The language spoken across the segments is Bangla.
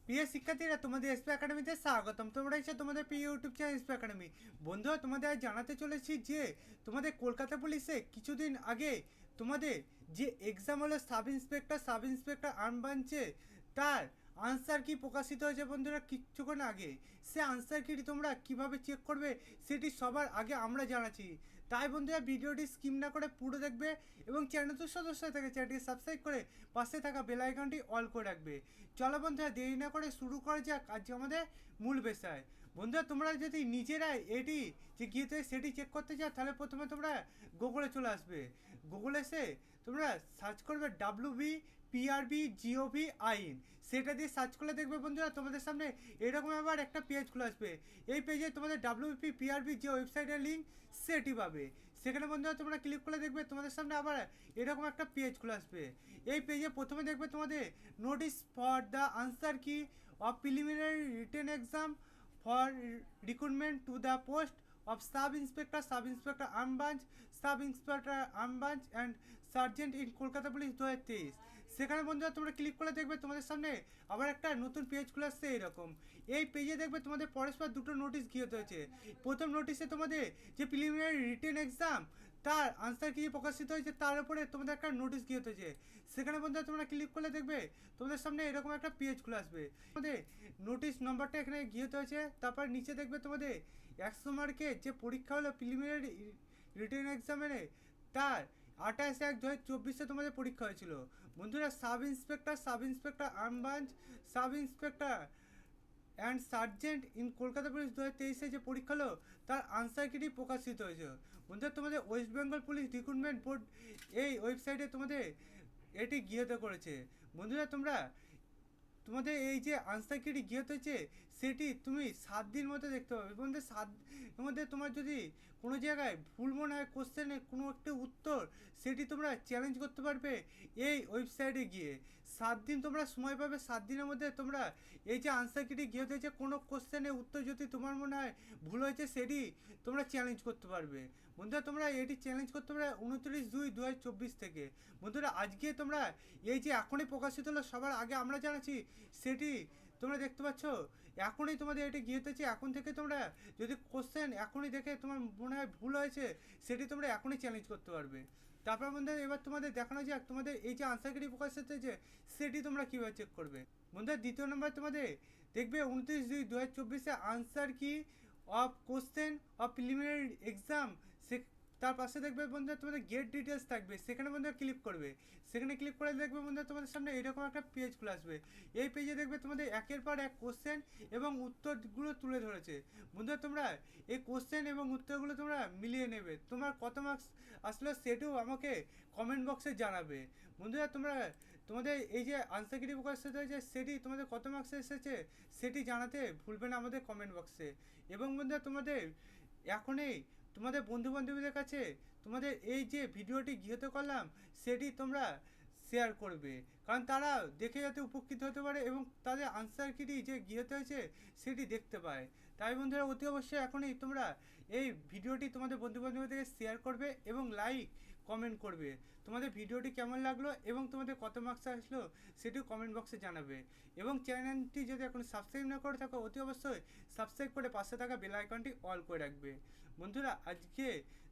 প্রিয় শিক্ষার্থীরা, তোমাদের এসপি একাডেমিতে স্বাগতম। তোমরা এসে তোমাদের প্রিয় ইউটিউব চ্যানেল এসপি একাডেমি। বন্ধুরা, তোমাদের আজ জানাতে চলেছি যে তোমাদের কলকাতা পুলিশে কিছুদিন আগে তোমাদের যে এক্সাম হলো সাব ইন্সপেক্টর আর্ম ব্রাঞ্চে, তার আনসার কি প্রকাশিত হয়েছে বন্ধুরা কিছুক্ষণ আগে। সে আনসার কিটি তোমরা কিভাবে চেক করবে সেটি সবার আগে আমরা জানাচ্ছি। তাই বন্ধুরা, ভিডিওটি স্কিপ না করে পুরো দেখবে এবং চ্যানেলটির সদস্য থাকে চ্যানেলটি সাবস্ক্রাইব করে পাশে থাকা বেল আইকনটি অল করে রাখবে। চলো বন্ধুরা, দেরি না করে শুরু করা যাক আজকে আমাদের মূল বিষয়। বন্ধুরা, তোমরা যদি নিজেরাই এটি যে গিয়েতে সেটি চেক করতে চাও, তাহলে প্রথমে তোমরা গুগলে চলে আসবে। গুগলে এসে তোমরা সার্চ করবে WBPRB GOV আইন। সেটা দিয়ে সার্চ করলে দেখবে বন্ধুরা তোমাদের সামনে এরকম আবার একটা পেজ খুলে আসবে। এই পেজে তোমাদের WBPRB যে ওয়েবসাইটের লিঙ্ক সেটি পাবে। সেখানে বন্ধুরা তোমরা ক্লিক করলে দেখবে তোমাদের সামনে আবার এরকম একটা পেজ খুলে আসবে। এই পেজে প্রথমে দেখবে তোমাদের notice for the answer key of preliminary written exam for recruitment to the post of sub inspector arm branch, sub inspector arm branch and sergeant in Kolkata police 2023। সেখানে বন্ধুরা তোমরা ক্লিক করলে দেখবে তোমাদের সামনে আবার একটা নতুন পেজ খুলে আসছে এরকম। এই পেজে দেখবে তোমাদের পরস্পর দুটো নোটিশ গিয়ে হয়েছে। প্রথম নোটিশে তোমাদের যে প্রিলিমিনারি রিটেন এক্সাম তার আনসার কি প্রকাশিত হয়েছে তার উপরে তোমাদের একটা নোটিশ গিয়ে হয়েছে। সেখানে বন্ধুরা তোমরা ক্লিক করলে দেখবে তোমাদের সামনে এরকম একটা পেজ খুলে আসবে। তোমাদের নোটিশ নম্বরটা এখানে গিয়ে হয়েছে। তারপর নিচে দেখবে তোমাদের 100 মার্কের যে পরীক্ষা হলো প্রিলিমিনারি রিটেন এক্সামিনে, তার 28/1/2024 তোমাদের পরীক্ষা হয়েছিল। বন্ধুরা, sub inspector arm branch, sub inspector and sergeant in Kolkata police 2023 যে পরীক্ষা হলো তার আনসার কিটি প্রকাশিত হয়েছে। বন্ধুরা, তোমাদের West Bengal police recruitment board এই ওয়েবসাইটে তোমাদের এটি গৃহীত করেছে। বন্ধুরা, তোমাদের এই যে আনসার কিটি গৃহীত হয়েছে সেটি তুমি 7 দিন মধ্যে দেখতে পাবে। বন্ধু, 7 দিনের মধ্যে তোমার যদি কোনো জায়গায় ভুল মনে হয় কোশ্চেনে কোনো একটা উত্তর, সেটি তোমরা চ্যালেঞ্জ করতে পারবে এই ওয়েবসাইটে গিয়ে। 7 দিন তোমরা সময় পাবে। 7 দিনের মধ্যে তোমরা এই যে আনসার কিটি গৃহীত হয়েছে কোনো কোশ্চেনের উত্তর যদি তোমার মনে হয় ভুল হয়েছে সেটি তোমরা চ্যালেঞ্জ করতে পারবে। বন্ধুরা, তোমরা এটি চ্যালেঞ্জ করতে পারবে 29/2/2024 থেকে। বন্ধুরা, আজকে তোমরা এই যে এখনই প্রকাশিত হলো সবার আগে আমরা জানাচ্ছি সেটি তোমরা দেখতে পাচ্ছ। এখনই তোমাদের এটি গিয়ে হচ্ছে। এখন থেকে তোমরা যদি কোশ্চেন এখনই দেখে তোমার মনে হয় ভুল হয়েছে সেটি তোমরা এখনই চ্যালেঞ্জ করতে পারবে। তারপর বন্ধুরা, এবার তোমাদের দেখানো যাক তোমাদের এই যে আনসার কিটি প্রকাশিত হয়েছে সেটি তোমরা কীভাবে চেক করবে। বন্ধুরা, দ্বিতীয় নম্বর তোমাদের দেখবে 29/2/2024 answer key of question of preliminary exam. সে তার পাশে দেখবে বন্ধুরা তোমাদের গেট ডিটেলস থাকবে। সেখানে বন্ধুরা ক্লিক করবে। সেখানে ক্লিক করে দেখবে বন্ধুরা তোমাদের সামনে এরকম একটা পেজ খুলে আসবে। এই পেজে দেখবে তোমাদের একের পর এক কোশ্চেন এবং উত্তরগুলো তুলে ধরেছে। বন্ধুরা, তোমরা এই কোশ্চেন এবং উত্তরগুলো তোমরা মিলিয়ে নেবে। তোমার কত মার্কস আসলো সেটিও আমাকে কমেন্ট বক্সে জানাবে। বন্ধুরা, তোমাদের এই যে আনসার কিটি প্রকাশিত হয়েছে সেটি তোমাদের কত মার্কস এসেছে সেটি জানাতে ভুলবে না আমাদের কমেন্ট বক্সে। এবং বন্ধুরা, তোমাদের এখনই তোমাদের বন্ধু বান্ধবীদের কাছে তোমাদের এই যে ভিডিওটি গৃহীত করলাম সেটি তোমরা শেয়ার করবে, কারণ তারা দেখে যাতে উপকৃত হতে পারে এবং তাদের আনসার কিটি যে গৃহীত হয়েছে সেটি দেখতে পায়। তাই বন্ধুরা, অতি অবশ্যই এখনই তোমরা এই ভিডিওটি তোমাদের বন্ধু বান্ধবীদেরকে শেয়ার করবে এবং লাইক কমেন্ট করবে। তোমাদের ভিডিওটি কেমন লাগলো এবং তোমাদের কত মার্কস আসলো সেটিও কমেন্ট বক্সে জানাবে। এবং চ্যানেলটি যদি এখন সাবস্ক্রাইব না করে থাকো অতি অবশ্যই সাবস্ক্রাইব করে পাশে থাকা বেল আইকনটি অল করে রাখবে। বন্ধুরা, আজকে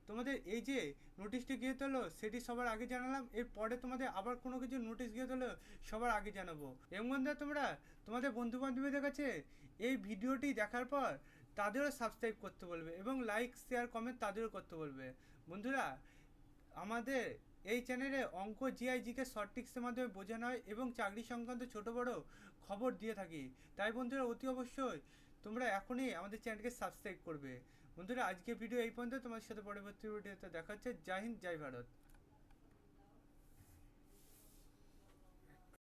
তোমাদের এই যে নোটিশটি গিয়ে হলো সেটি সবার আগে জানালাম। এরপরে তোমাদের আবার কোনো কিছু নোটিশ গিয়ে হলো সবার আগে জানাবো। এবং বন্ধুরা, তোমরা তোমাদের বন্ধু বান্ধবীদের কাছে এই ভিডিওটি দেখার পর তাদেরও সাবস্ক্রাইব করতে বলবে এবং লাইক শেয়ার কমেন্ট তাদেরও করতে বলবে। বন্ধুরা, আমাদের এই চ্যানেলে অঙ্ক জিআইজিকে শর্ট টিক্সের মাধ্যমে বোঝানো হয় এবং চাকরি সংক্রান্ত ছোটো বড়ো খবর দিয়ে থাকি। তাই বন্ধুরা, অতি অবশ্যই তোমরা এখনই আমাদের চ্যানেলকে সাবস্ক্রাইব করবে। বন্ধুরা, আজকের ভিডিও এই পর্যন্ত। তোমার সাথে পরবর্তী ভিডিওতে দেখা হচ্ছে। জয় হিন্দ, জয় ভারত।